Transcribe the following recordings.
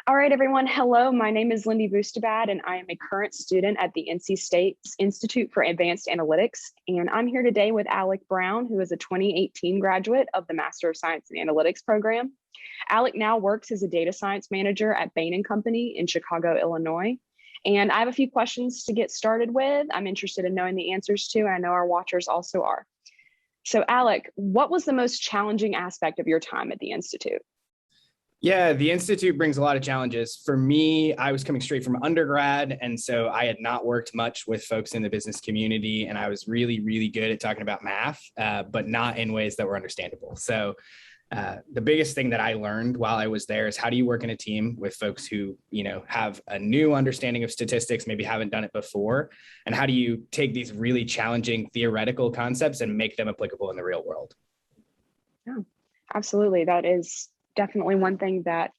All right, everyone. Hello, my name is Lindy Bustabad, and I am a current student at the NC State's Institute for Advanced Analytics. And I'm here today with Alec Brown, who is a 2018 graduate of the Master of Science in Analytics program. Alec now works as a data science manager at Bain & Company in Chicago, Illinois. And I have a few questions to get started with. I'm interested in knowing the answers to, and I know our watchers also are. So Alec, what was the most challenging aspect of your time at the Institute? Yeah, the Institute brings a lot of challenges. For me, I was coming straight from undergrad, and so I had not worked much with folks in the business community, and I was really, really good at talking about math, but not in ways that were understandable. So the biggest thing that I learned while I was there is how do you work in a team with folks who, have a new understanding of statistics, maybe haven't done it before, and how do you take these really challenging theoretical concepts and make them applicable in the real world? Yeah, absolutely. That is definitely one thing that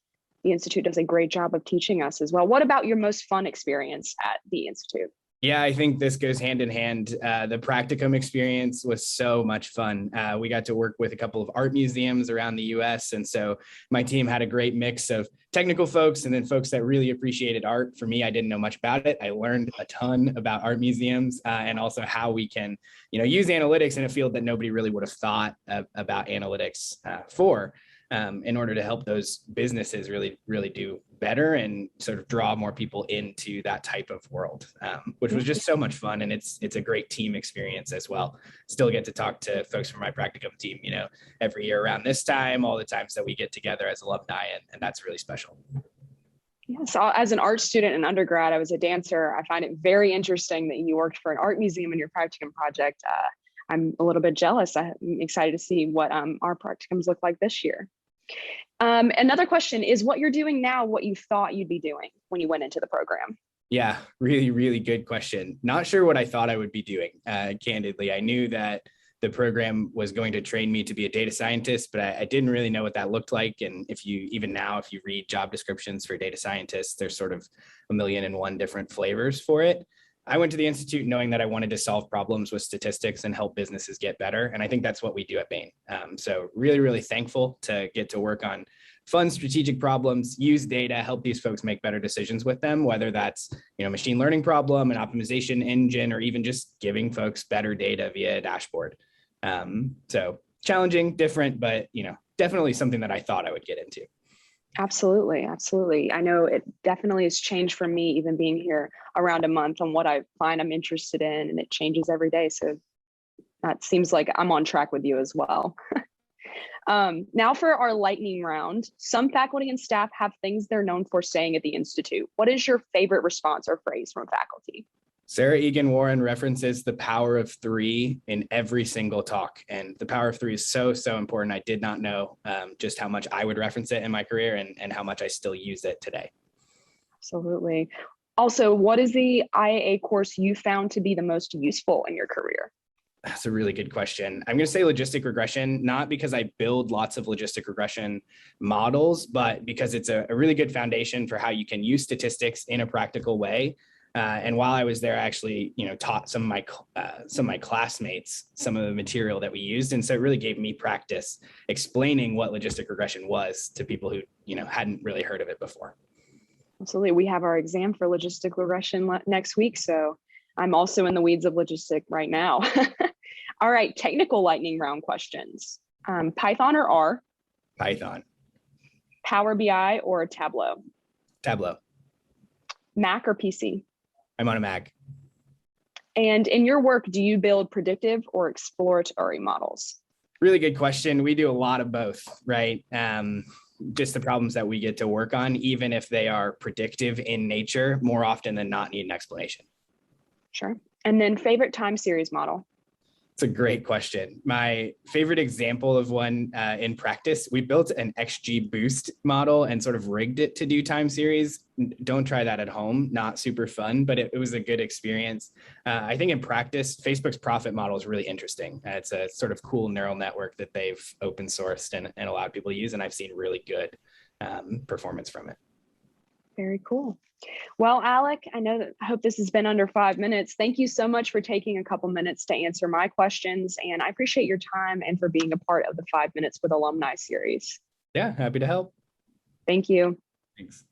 the Institute does a great job of teaching us as well. What about your most fun experience at the Institute? Yeah, I think this goes hand in hand. The Practicum Experience was so much fun. We got to work with a couple of art museums around the US. And so my team had a great mix of technical folks and then folks that really appreciated art. For me, I didn't know much about it. I learned a ton about art museums and also how we can, use analytics in a field that nobody really would have thought about analytics for. In order to help those businesses really, really do better and sort of draw more people into that type of world, which was just so much fun. And it's a great team experience as well. Still get to talk to folks from my practicum team, every year around this time, all the times that we get together as alumni, and that's really special. Yeah, so as an art student in undergrad, I was a dancer. I find it very interesting that you worked for an art museum in your practicum project. I'm a little bit jealous. I'm excited to see what our practicums look like this year. Another question is what you're doing now, what you thought you'd be doing when you went into the program? Yeah, really, really good question. Not sure what I thought I would be doing, candidly. I knew that the program was going to train me to be a data scientist, but I didn't really know what that looked like. And if you read job descriptions for data scientists, there's sort of 1,000,001 different flavors for it. I went to the Institute knowing that I wanted to solve problems with statistics and help businesses get better. And I think that's what we do at Bain. So really, really thankful to get to work on fun strategic problems, use data, help these folks make better decisions with them, whether that's, machine learning problem, an optimization engine, or even just giving folks better data via a dashboard. So challenging, different, but, definitely something that I thought I would get into. Absolutely. Absolutely. I know it definitely has changed for me, even being here around a month on what I find I'm interested in, and it changes every day. So that seems like I'm on track with you as well. Now for our lightning round, some faculty and staff have things they're known for saying at the Institute. What is your favorite response or phrase from faculty? Sarah Egan Warren references the power of three in every single talk. And the power of three is so, so important. I did not know just how much I would reference it in my career and how much I still use it today. Absolutely. Also, what is the IAA course you found to be the most useful in your career? That's a really good question. I'm going to say logistic regression, not because I build lots of logistic regression models, but because it's a really good foundation for how you can use statistics in a practical way. And while I was there, I actually, taught some of my classmates some of the material that we used. And so it really gave me practice explaining what logistic regression was to people who, hadn't really heard of it before. Absolutely. We have our exam for logistic regression next week. So I'm also in the weeds of logistic right now. All right. Technical lightning round questions. Python or R? Python. Power BI or Tableau? Tableau. Mac or PC? I'm on a Mac. And in your work, do you build predictive or exploratory models? Really good question. We do a lot of both, right? Just the problems that we get to work on, even if they are predictive in nature, more often than not need an explanation. Sure. And then favorite time series model? It's a great question. My favorite example of one in practice, we built an XGBoost model and sort of rigged it to do time series. Don't try that at home. Not super fun, but it was a good experience. I think in practice, Facebook's profit model is really interesting. It's a sort of cool neural network that they've open sourced and allowed people to use. And I've seen really good performance from it. Very cool. Well, Alec, I hope this has been under 5 minutes. Thank you so much for taking a couple minutes to answer my questions. And I appreciate your time and for being a part of the 5 Minutes with Alumni series. Yeah, happy to help. Thank you. Thanks.